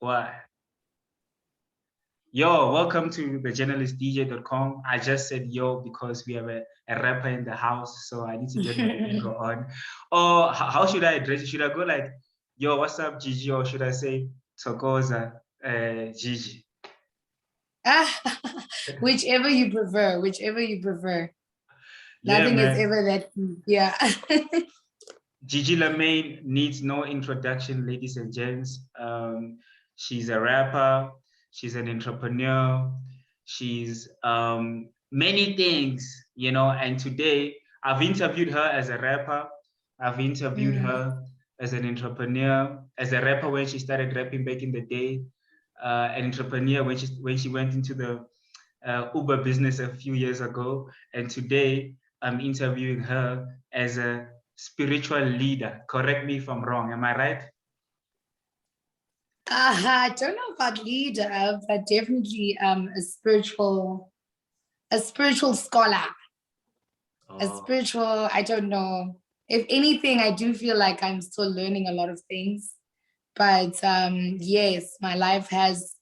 What? Yo, welcome to the journalistdj.com. I just said yo because we have a rapper in the house, so I need to get my ego on. Or how should I address it? Should I go like, yo, what's up, Gigi? Or should I say, Tokoza, Gigi? Whichever you prefer, whichever you prefer. Yeah, Nothing man. is ever that, yeah. Gigi Lamayne needs no introduction, ladies and gents. She's a rapper, she's an entrepreneur, she's many things, you know. And today I've interviewed her as a rapper, I've interviewed her as an entrepreneur, as a rapper when she started rapping back in the day, an entrepreneur when she went into the Uber business a few years ago, and today I'm interviewing her as a spiritual leader. Correct me if I'm wrong. Am I right? I don't know about leader, but definitely a spiritual scholar. Oh. A spiritual, I don't know. If anything, I do feel like I'm still learning a lot of things. But yes, my life has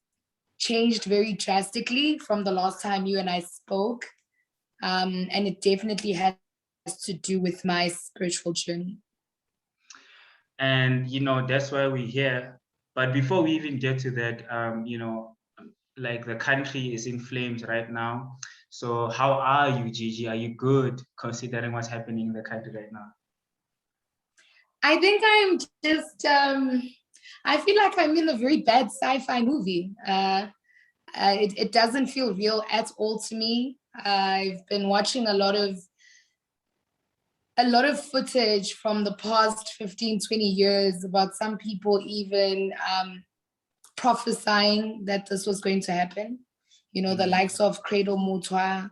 changed very drastically from the last time you and I spoke. And it definitely has to do with my spiritual journey. And, you know, that's why we're here. But before we even get to that, you know, like the country is in flames right now. So how are you, Gigi? Are you good considering what's happening in the country right now? I think I'm just, I feel like I'm in a very bad sci-fi movie. It doesn't feel real at all to me. I've been watching a lot of footage from the past 15, 20 years about some people even prophesying that this was going to happen. You know, the likes of Credo Mutwa.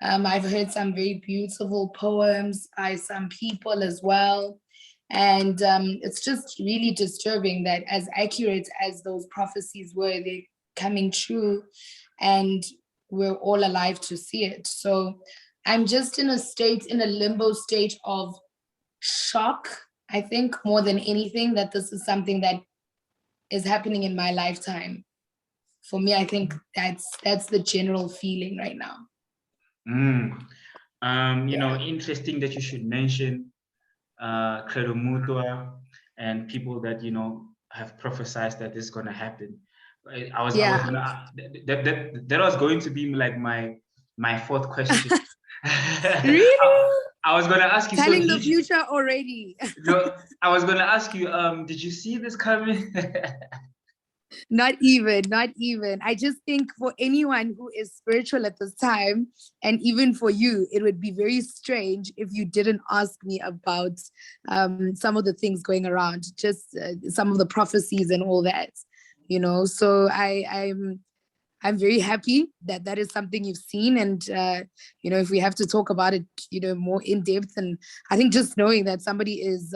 I've heard some very beautiful poems by some people as well. And it's just really disturbing that as accurate as those prophecies were, they're coming true and we're all alive to see it. So I'm just in a limbo state of shock, I think, more than anything, that this is something that is happening in my lifetime. For me, I think that's the general feeling right now. You know, interesting that you should mention Credo Mutua and people that, you know, have prophesied that this is going to happen. I was gonna, that was going to be like my fourth question. Really? I was gonna ask you. Telling the future already. No, I was gonna ask you. Did you see this coming? Not even. I just think for anyone who is spiritual at this time, and even for you, it would be very strange if you didn't ask me about some of the things going around, just some of the prophecies and all that, you know. So I'm very happy that that is something you've seen, and you know, if we have to talk about it, you know, more in depth, and I think just knowing that somebody is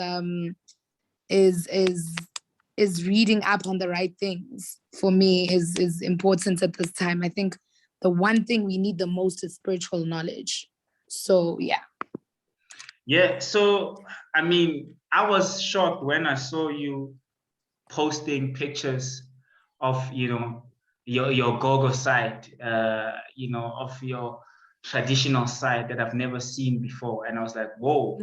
reading up on the right things for me is important at this time. I think the one thing we need the most is spiritual knowledge. So yeah. Yeah. So I mean, I was shocked when I saw you posting pictures of, you know, your Gogo side, you know, of your traditional side that I've never seen before, and I was like, whoa,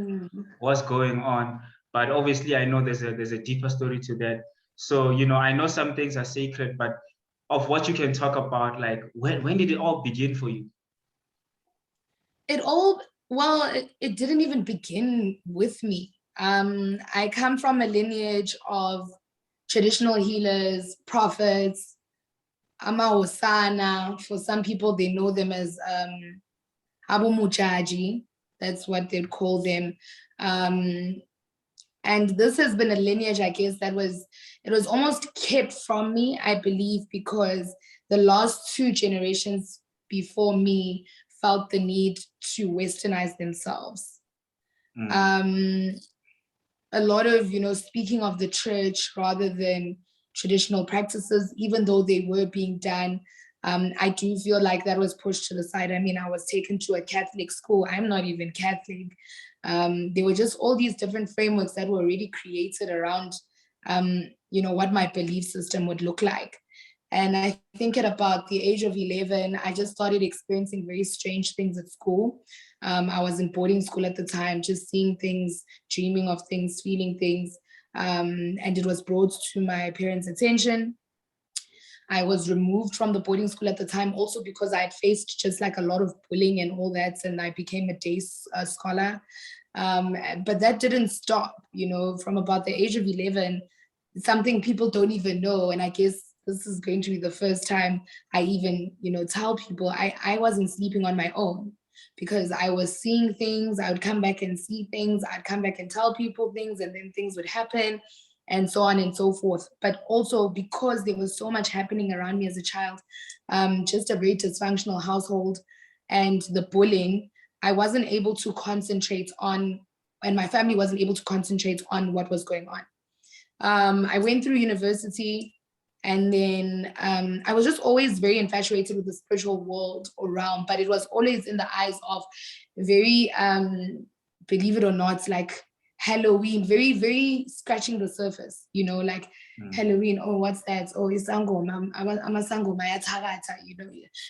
what's going on? But obviously, I know there's a deeper story to that. So, you know, I know some things are sacred, but of what you can talk about, like when did it all begin for you? It didn't even begin with me. I come from a lineage of traditional healers, prophets, Amawosana. For some people, they know them as Abu Mujaji. That's what they'd call them. And this has been a lineage, I guess, it was almost kept from me, I believe, because the last two generations before me felt the need to westernize themselves. A lot of, you know, speaking of the church rather than traditional practices, even though they were being done, I do feel like that was pushed to the side. I mean, I was taken to a Catholic school. I'm not even Catholic. There were just all these different frameworks that were already created around what my belief system would look like. And I think at about the age of 11, I just started experiencing very strange things at school. I was in boarding school at the time, just seeing things, dreaming of things, feeling things. And it was brought to my parents' attention. I was removed from the boarding school at the time also because I had faced just like a lot of bullying and all that, and I became a day scholar. But that didn't stop, from about the age of 11, something people don't even know. And I guess this is going to be the first time I even, tell people I wasn't sleeping on my own because I was seeing things. I would come back and see things. I'd come back and tell people things, and then things would happen and so on and so forth. But also because there was so much happening around me as a child, just a very dysfunctional household and the bullying, I wasn't able to concentrate on, and my family wasn't able to concentrate on what was going on. I went through university, and then I was just always very infatuated with the spiritual world around, but it was always in the eyes of very, believe it or not, like Halloween, very, very scratching the surface, like Halloween, oh, what's that? Oh, it's Sangoma, I'm a Sangoma,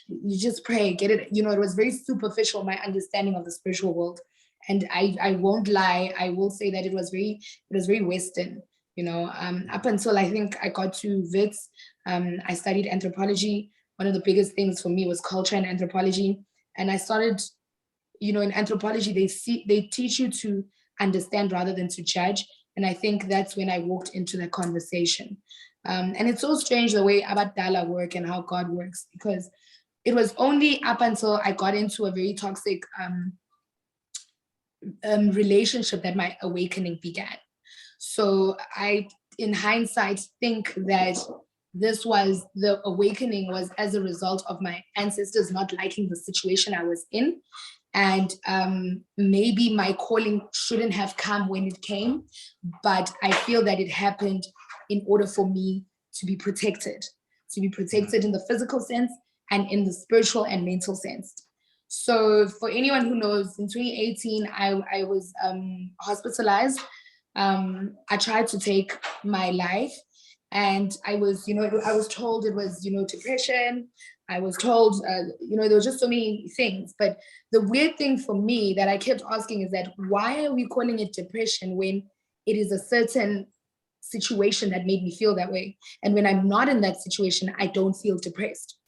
you just pray, get it. It was very superficial, my understanding of the spiritual world. And I won't lie, I will say that it was very Western. Up until I think I got to Wits, I studied anthropology. One of the biggest things for me was culture and anthropology. And I started, in anthropology, they teach you to understand rather than to judge. And I think that's when I walked into that conversation. And it's so strange the way Abadala work and how God works, because it was only up until I got into a very toxic relationship that my awakening began. So I, in hindsight, think that the awakening was as a result of my ancestors not liking the situation I was in. And maybe my calling shouldn't have come when it came, but I feel that it happened in order for me to be protected in the physical sense and in the spiritual and mental sense. So for anyone who knows, in 2018, I was hospitalized. I tried to take my life, and I was told it was, depression. I was told, there were just so many things. But the weird thing for me that I kept asking is that why are we calling it depression when it is a certain situation that made me feel that way? And when I'm not in that situation, I don't feel depressed.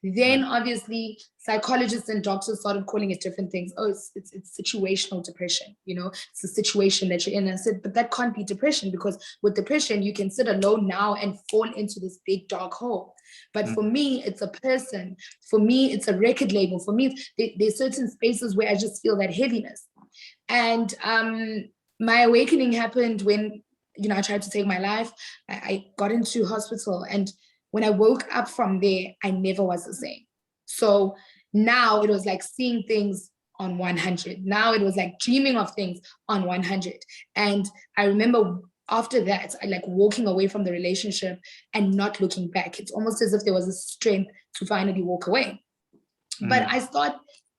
Then obviously psychologists and doctors started calling it different things. Oh, it's situational depression. It's the situation that you're in. And I said, but that can't be depression, because with depression, you can sit alone now and fall into this big dark hole. But for me, it's a person. For me, it's a record label. For me, there's certain spaces where I just feel that heaviness. And my awakening happened when, I tried to take my life. I got into hospital, and when I woke up from there, I never was the same. So now it was like seeing things on 100. Now it was like dreaming of things on 100. And I remember after that, I like walking away from the relationship and not looking back. It's almost as if there was a strength to finally walk away. But I start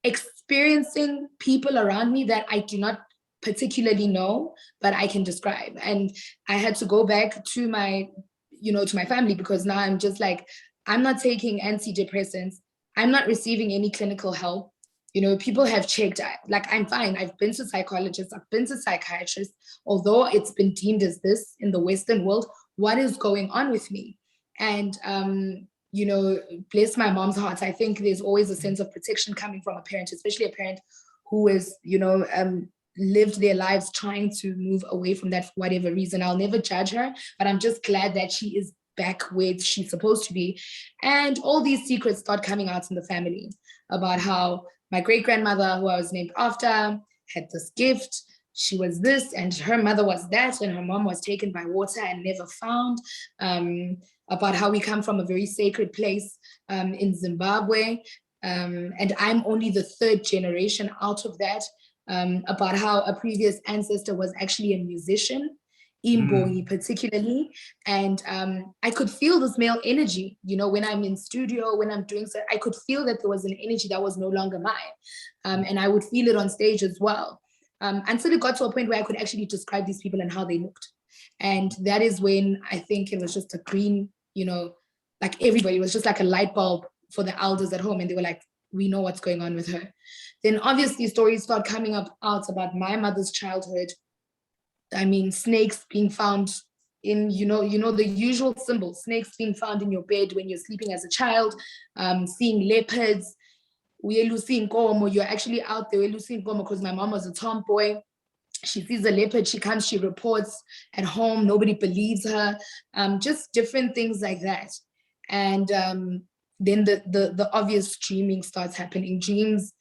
experiencing people around me that I do not particularly know, but I can describe. And I had to go back to my to my family, because now I'm just like, I'm not taking antidepressants. I'm not receiving any clinical help. People have checked, like, I'm fine. I've been to psychologists, I've been to psychiatrists, although it's been deemed as this in the Western world. What is going on with me? And, bless my mom's heart, I think there's always a sense of protection coming from a parent, especially a parent who is, lived their lives trying to move away from that for whatever reason. I'll never judge her, but I'm just glad that she is back where she's supposed to be. And all these secrets start coming out in the family about how my great-grandmother, who I was named after, had this gift. She was this, and her mother was that, and her mom was taken by water and never found. About how we come from a very sacred place in Zimbabwe. And I'm only the third generation out of that. About how a previous ancestor was actually a musician, Imboyi particularly. And I could feel this male energy, when I'm in studio, when I'm doing so, I could feel that there was an energy that was no longer mine. And I would feel it on stage as well. Until it got to a point where I could actually describe these people and how they looked. And that is when I think it was just a green, like everybody, it was just like a light bulb for the elders at home. And they were like, we know what's going on with her. Then obviously stories start coming out about my mother's childhood. I mean, snakes being found in, the usual symbols, snakes being found in your bed when you're sleeping as a child, seeing leopards. You're actually out there because my mom was a tomboy. She sees a leopard, she comes, she reports at home, nobody believes her, just different things like that. And then the obvious dreaming starts happening, dreams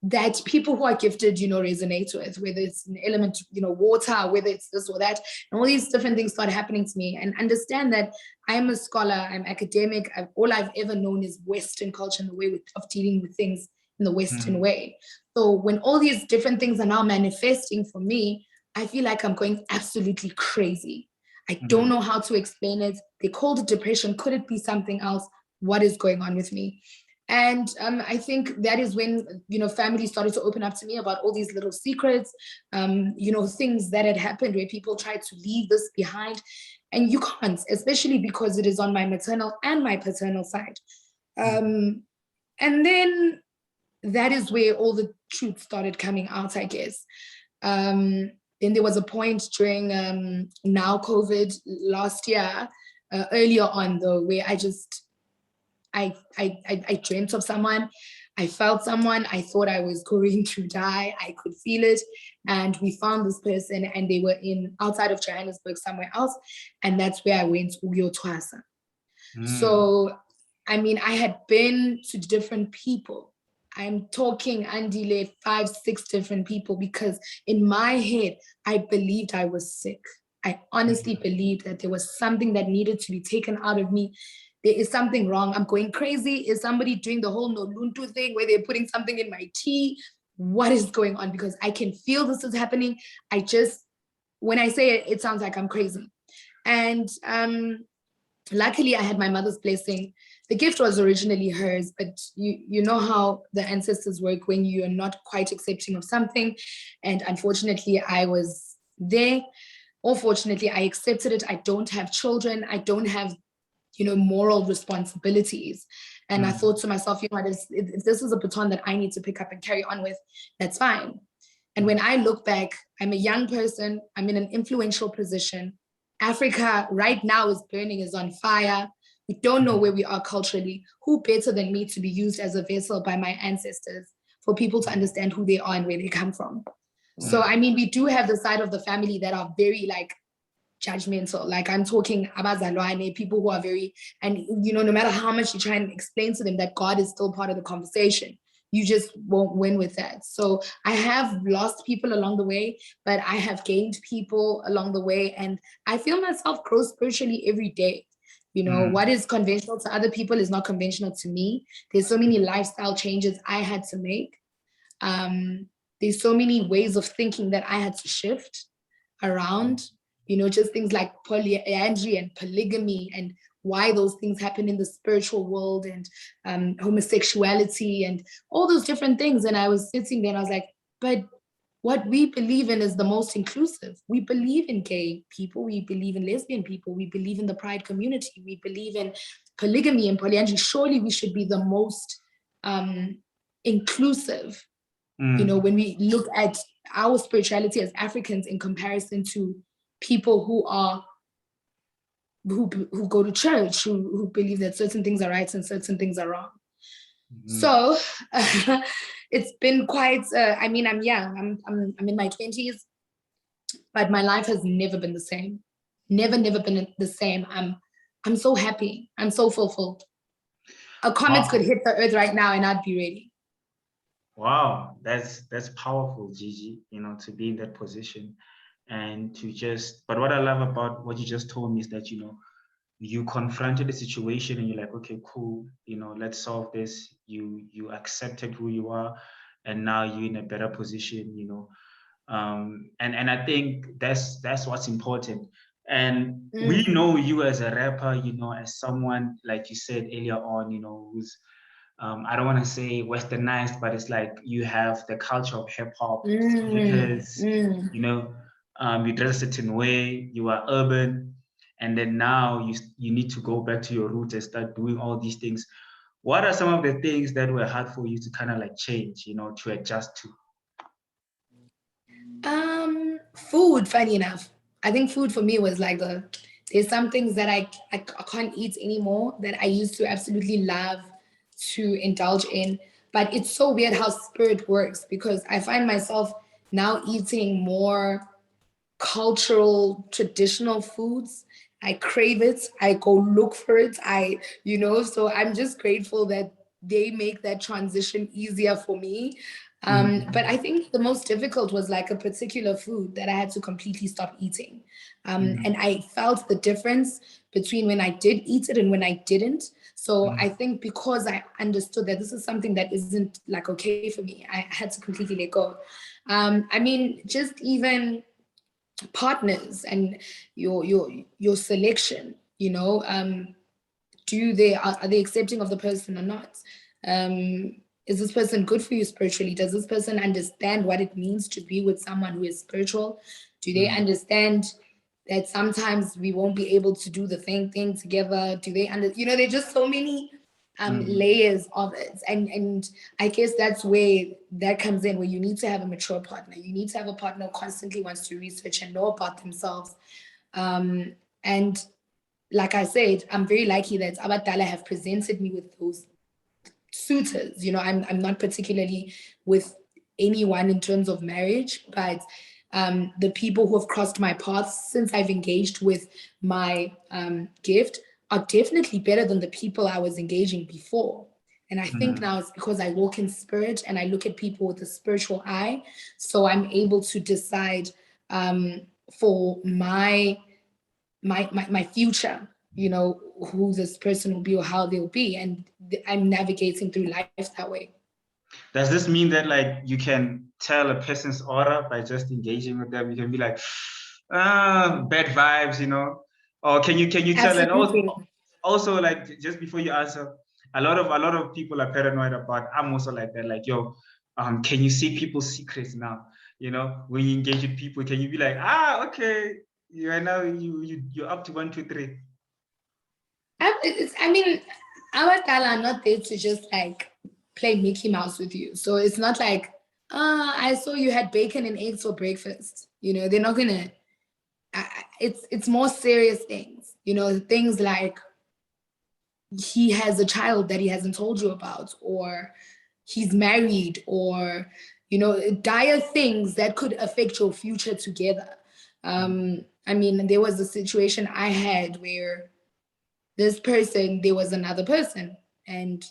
that people who are gifted, resonate with, whether it's an element, water, whether it's this or that, and all these different things start happening to me. And understand that I'm a scholar, I'm academic, all I've ever known is Western culture and the way of dealing with things in the Western way. So when all these different things are now manifesting for me, I feel like I'm going absolutely crazy. I don't know how to explain it. They called it depression. Could it be something else? What is going on with me? And I think that is when, family started to open up to me about all these little secrets, things that had happened where people tried to leave this behind. And you can't, especially because it is on my maternal and my paternal side. And then that is where all the truth started coming out, I guess. Then there was a point during now COVID last year, earlier on though, where I dreamt of someone, I felt someone, I thought I was going to die, I could feel it. And we found this person and they were outside of Johannesburg, somewhere else. And that's where I went to Uyotwasa. So, I mean, I had been to different people. I'm talking Andile, 5, 6 different people, because in my head, I believed I was sick. I honestly believed that there was something that needed to be taken out of me. There is something wrong. I'm going crazy. Is somebody doing the whole Noluntu thing where they're putting something in my tea? What is going on? Because I can feel this is happening. When I say it, it sounds like I'm crazy. And luckily, I had my mother's blessing. The gift was originally hers, but you know how the ancestors work when you're not quite accepting of something. And unfortunately, I was there. Or fortunately, I accepted it. I don't have children. I don't have moral responsibilities. And I thought to myself, if this is a baton that I need to pick up and carry on with, that's fine. And when I look back, I'm a young person, I'm in an influential position. Africa right now is burning, is on fire. We don't know where we are culturally. Who better than me to be used as a vessel by my ancestors for people to understand who they are and where they come from? So, I mean, we do have the side of the family that are very judgmental. Like I'm talking abazalwane, people who are very, and no matter how much you try and explain to them that God is still part of the conversation, you just won't win with that. So I have lost people along the way, but I have gained people along the way, and I feel myself grow spiritually every day. What is conventional to other people is not conventional to me. There's so many lifestyle changes I had to make. There's so many ways of thinking that I had to shift around. Just things like polyandry and polygamy and why those things happen in the spiritual world, and homosexuality and all those different things. And I was sitting there and I was like, but what we believe in is the most inclusive. We believe in gay people. We believe in lesbian people. We believe in the pride community. We believe in polygamy and polyandry. Surely we should be the most inclusive. When we look at our spirituality as Africans in comparison to people who go to church, who believe that certain things are right and certain things are wrong. So it's been quite. I mean, I'm young. I'm in my 20s, but my life has never been the same. Never been the same. I'm so happy. I'm so fulfilled. A comet could hit the earth right now, and I'd be ready. Wow, that's powerful, Gigi, to be in that position and but what I love about what you just told me is that, you confronted the situation and you're like, okay, cool, let's solve this. You accepted who you are, and now you're in a better position, and I think that's what's important. And we know you as a rapper, as someone, like you said earlier on, who's I don't want to say westernized, but it's like you have the culture of hip hop, because you dress a certain way, you are urban, and then now you need to go back to your roots and start doing all these things. What are some of the things that were hard for you to kind of like change, to adjust to? Food, funny enough. I think food for me was like there's some things that I can't eat anymore that I used to absolutely love to indulge in. But it's so weird how spirit works, because I find myself now eating more cultural traditional foods. I crave it, I go look for it. So I'm just grateful that they make that transition easier for me. But I think the most difficult was like a particular food that I had to completely stop eating. And I felt the difference between when I did eat it and when I didn't. So I think because I understood that this is something that isn't like okay for me, I had to completely let go. I mean, just even partners and your selection, are they accepting of the person or not? Is this person good for you spiritually? Does this person understand what it means to be with someone who is spiritual? Do they understand that sometimes we won't be able to do the same thing together? Do they there's just so many layers of it, and I guess that's where that comes in, where you need to have a mature partner. You need to have a partner who constantly wants to research and know about themselves. And like I said, I'm very lucky that Abadala have presented me with those suitors. I'm not particularly with anyone in terms of marriage, but the people who have crossed my path since I've engaged with my gift are definitely better than the people I was engaging before. And I think now it's because I walk in spirit and I look at people with a spiritual eye. So I'm able to decide for my future, who this person will be or how they'll be. And I'm navigating through life that way. Does this mean that like you can tell a person's aura by just engaging with them? You can be like, bad vibes, Or can you tell? And also like, just before you answer, a lot of people are paranoid about. I'm also like that. Like, yo, can you see people's secrets now? When you engage with people, can you be like, okay, now you're up to 1, 2, 3. I mean, our Tala are not there to just like play Mickey Mouse with you. So it's not like, I saw you had bacon and eggs for breakfast. They're not gonna. It's more serious things. Things like he has a child that he hasn't told you about, or he's married, or dire things that could affect your future together. I mean, there was a situation I had where this person, there was another person, and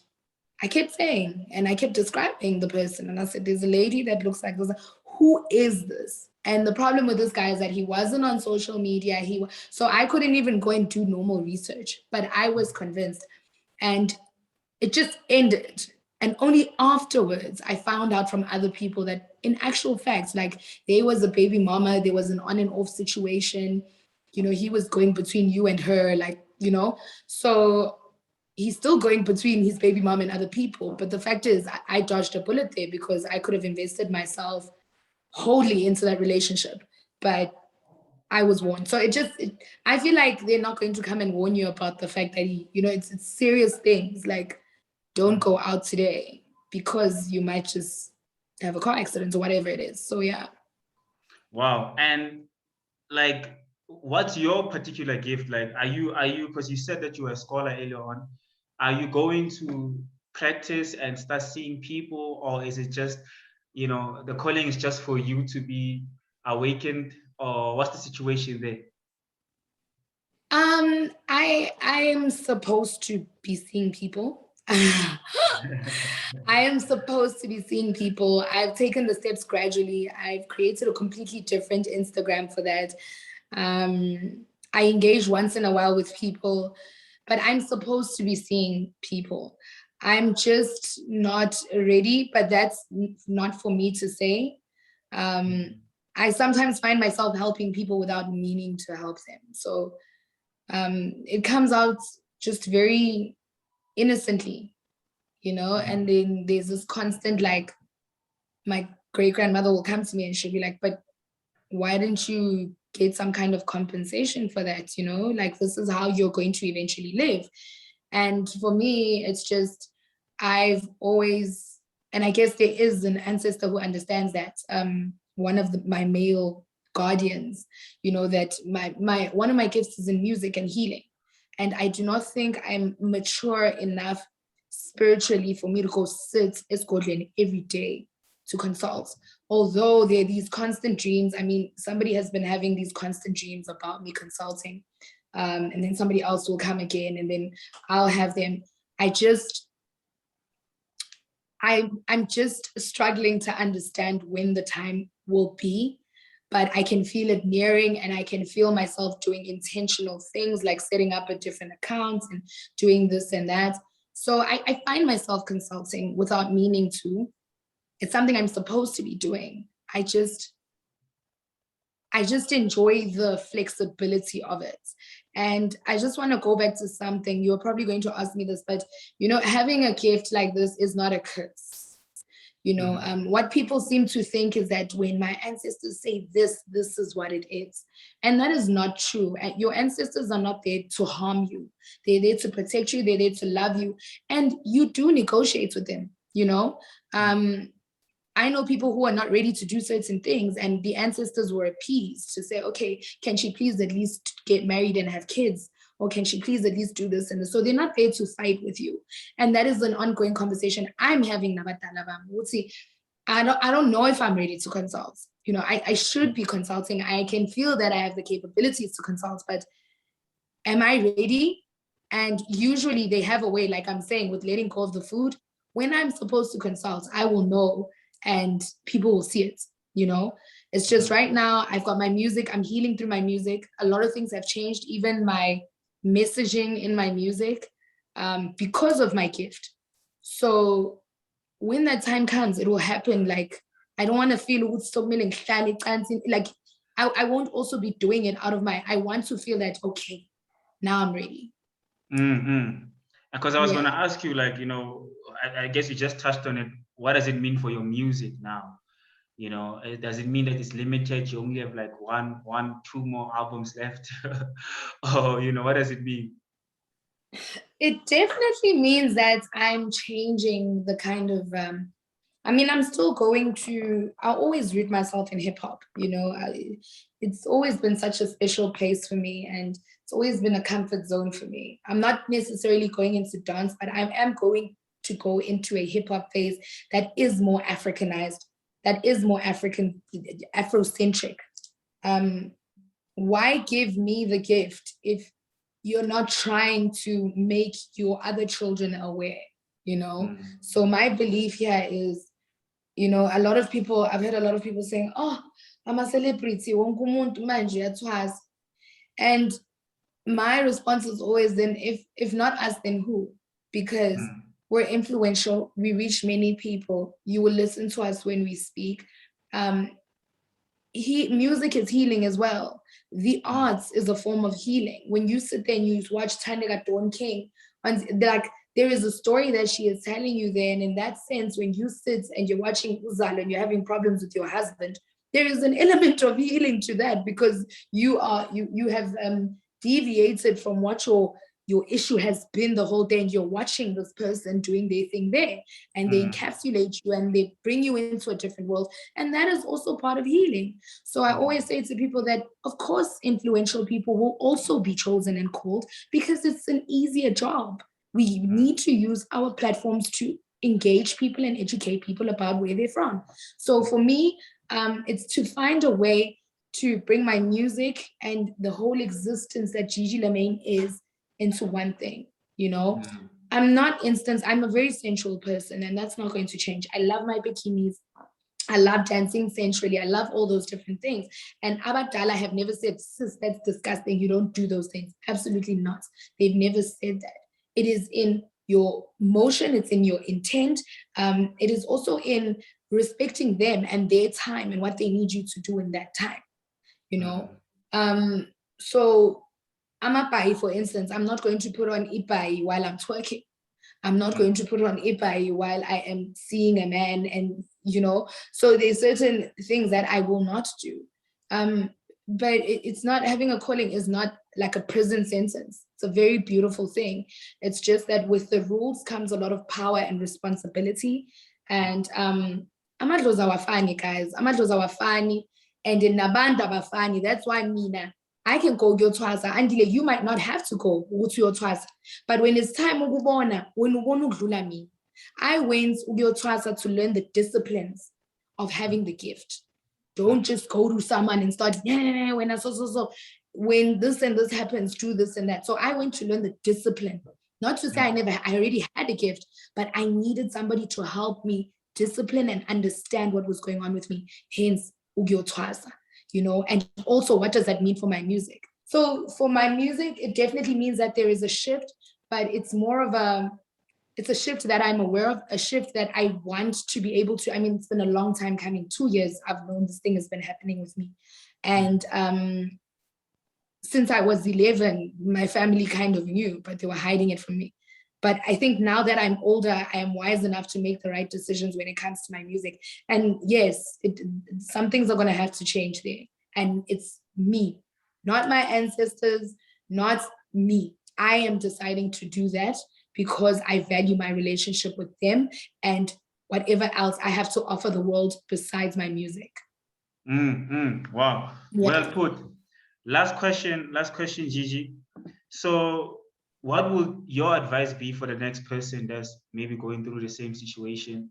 I kept saying, and I kept describing the person, and I said, there's a lady that looks like this. Who is this? And the problem with this guy is that he wasn't on social media. So I couldn't even go and do normal research, but I was convinced. And it just ended. And only afterwards, I found out from other people that in actual facts, like there was a baby mama, there was an on and off situation. He was going between you and her, so he's still going between his baby mom and other people. But the fact is, I dodged a bullet there because I could have invested myself wholly into that relationship. But I was warned. So I feel like they're not going to come and warn you about the fact that it's serious things. Like, don't go out today because you might just have a car accident or whatever it is. So yeah. Wow. And like, what's your particular gift? Like, are you, because you said that you were a scholar earlier on, are you going to practice and start seeing people, or is it just, the calling is just for you to be awakened, or what's the situation there? I am supposed to be seeing people. I am supposed to be seeing people. I've taken the steps gradually. I've created a completely different Instagram for that. I engage once in a while with people, but I'm supposed to be seeing people. I'm just not ready, but that's not for me to say. I sometimes find myself helping people without meaning to help them. So it comes out just very innocently, and then there's this constant, like, my great grandmother will come to me and she'll be like, but why didn't you get some kind of compensation for that? You know, like this is how you're going to eventually live. And for me, it's just, I've always, and I guess there is an ancestor who understands that. One of my male guardians, you know, that my one of my gifts is in music and healing. And I do not think I'm mature enough spiritually for me to go sit esgodleni every day to consult. Although there are these constant dreams. I mean, somebody has been having these constant dreams about me consulting. And then somebody else will come again, and then I'll have them. I'm just struggling to understand when the time will be, but I can feel it nearing, and I can feel myself doing intentional things like setting up a different account and doing this and that. So I find myself consulting without meaning to. It's something I'm supposed to be doing. I just enjoy the flexibility of it. And I just want to go back to something. You're probably going to ask me this, but you know, having a gift like this is not a curse. You know, what people seem to think is that when my ancestors say this is what it is. And that is not true. Your ancestors are not there to harm you. They're there to protect you. They're there to love you. And you do negotiate with them, you know. I know people who are not ready to do certain things, and the ancestors were appeased to say, okay, can she please at least get married and have kids? Or can she please at least do this and this? So they're not there to fight with you. And that is an ongoing conversation I'm having. I don't know if I'm ready to consult. You know, I should be consulting. I can feel that I have the capabilities to consult, but am I ready? And usually they have a way, like I'm saying, with letting go of the food. When I'm supposed to consult, I will know, and people will see it, you know. It's just right now I've got my music, I'm healing through my music. A lot of things have changed, even my messaging in my music, because of my gift. So when that time comes, it will happen. Like, I don't want to feel like I won't also be doing it out of I want to feel that, okay, now I'm ready. Because I was going to ask you, like, you know, I guess you just touched on it. What does it mean for your music now? You know, does it mean that it's limited? You only have like two more albums left? Or, you know, what does it mean? It definitely means that I'm changing the kind of, I mean, I'm still I'll always root myself in hip hop, you know. It's always been such a special place for me, and it's always been a comfort zone for me. I'm not necessarily going into dance, but I am going to go into a hip hop phase that is more Africanized, that is more Afrocentric. Why give me the gift if you're not trying to make your other children aware, you know? So my belief here is, you know, I've heard a lot of people saying, oh, I'm a celebrity. And my response is always, then if not us, then who? Because we're influential. We reach many people. You will listen to us when we speak. Music is healing as well. The arts is a form of healing. When you sit there and you watch Tandega Dawn King, and like there is a story that she is telling you there. And in that sense, when you sit and you're watching Uzalo and you're having problems with your husband, there is an element of healing to that, because you have deviated from what your issue has been the whole day, and you're watching this person doing their thing there, and they encapsulate you and they bring you into a different world. And that is also part of healing. So I always say to people that, of course, influential people will also be chosen and called, because it's an easier job. We need to use our platforms to engage people and educate people about where they're from. So for me, it's to find a way to bring my music and the whole existence that Gigi Lamayne is into one thing, you know. I'm a very sensual person, and that's not going to change. I love my bikinis. I love dancing sensually. I love all those different things. And Abadala have never said, sis, that's disgusting. You don't do those things. Absolutely not. They've never said that. It is in your motion. It's in your intent. It is also in respecting them and their time and what they need you to do in that time, you know. So Amapai, for instance, I'm not going to put on Ipai while I'm twerking. I'm not going to put on Ipai while I am seeing a man, and, you know, so there's certain things that I will not do. But it's not, having a calling is not like a prison sentence. It's a very beautiful thing. It's just that with the rules comes a lot of power and responsibility. And amadlozi awafani, guys. Amadlozi awafani, and in nabantu abafani. That's why mina, I can go uyotwaza, andile you might not have to go ukuthi uyotwaza. But when it's time ukubona, when ubona ukudlula mina, I went uyotwaza to learn the disciplines of having the gift. Don't just go to someone and start, when this and this happens, do this and that. So I went to learn the discipline. Not to say I already had a gift, but I needed somebody to help me discipline and understand what was going on with me. Hence, ugyotwaza, and also what does that mean for my music? So for my music, it definitely means that there is a shift, but it's more of it's a shift that I'm aware of, a shift that I want to be able to. I mean, it's been a long time coming. 2 years I've known this thing has been happening with me. And since I was 11, my family kind of knew, but they were hiding it from me. But I think now that I'm older, I am wise enough to make the right decisions when it comes to my music. And yes, some things are going to have to change there. And it's me, not my ancestors, not me. I am deciding to do that because I value my relationship with them and whatever else I have to offer the world besides my music. Wow, yeah. Well put. Last question, Gigi. So what would your advice be for the next person that's maybe going through the same situation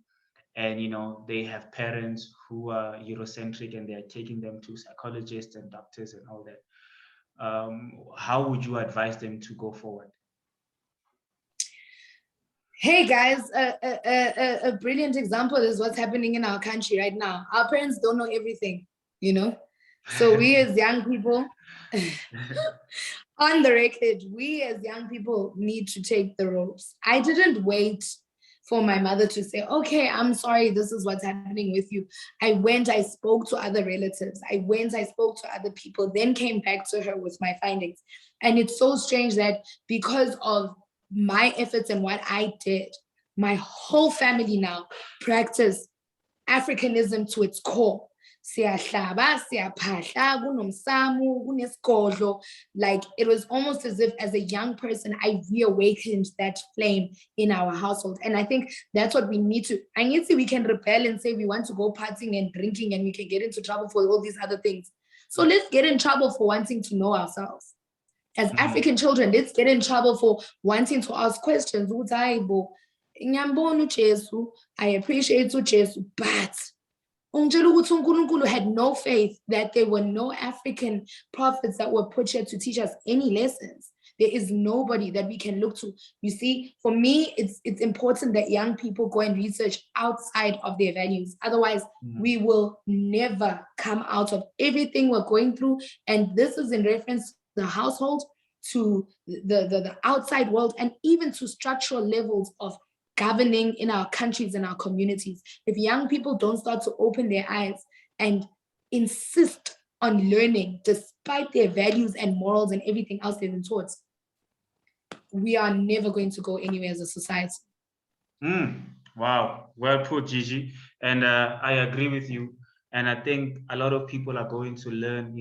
and, they have parents who are Eurocentric and they're taking them to psychologists and doctors and all that? How would you advise them to go forward? Hey guys, a brilliant example is what's happening in our country right now. Our parents don't know everything, So we as young people, on the record, we as young people need to take the ropes. I didn't wait for my mother to say, okay, I'm sorry, this is what's happening with you. I spoke to other relatives. I spoke to other people, then came back to her with my findings. And it's so strange that because of my efforts and what I did, my whole family now practice Africanism to its core. Siyahlaba, siyaphahla, kunomsamu, kunesigodlo. Like, it was almost as if as a young person, I reawakened that flame in our household. And I think that's what we need to. I need to say we can rebel and say we want to go partying and drinking and we can get into trouble for all these other things. So let's get in trouble for wanting to know ourselves. As African children, let's get in trouble for wanting to ask questions. I appreciate Jesu, but uNkulunkulu had no faith that there were no African prophets that were put here to teach us any lessons. There is nobody that we can look to. You see, for me, it's important that young people go and research outside of their values. Otherwise, we will never come out of everything we're going through. And this is in reference to the household, to the outside world, and even to structural levels of governing in our countries and our communities. If young people don't start to open their eyes and insist on learning despite their values and morals and everything else they've been taught, we are never going to go anywhere as a society. Wow, well put, Gigi. And I agree with you. And I think a lot of people are going to learn,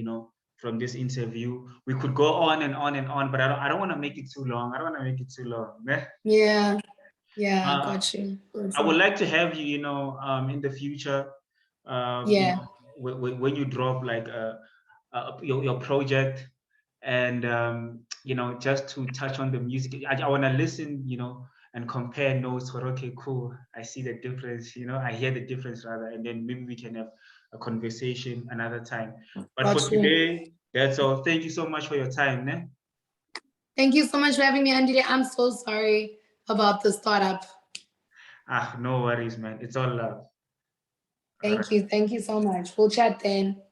from this interview. We could go on and on and on, but I don't want to make it too long. Yeah, got you. I would like to have you, in the future, when you drop like your project, and just to touch on the music. I want to listen, and compare notes for, okay, cool, I see the difference, I hear the difference rather, and then maybe we can have a conversation another time. But for today, that's all. Thank you so much for your time. Ne? Thank you so much for having me, Andile. I'm so sorry about the startup. No worries, man. It's all love. Thank you so much. We'll chat then.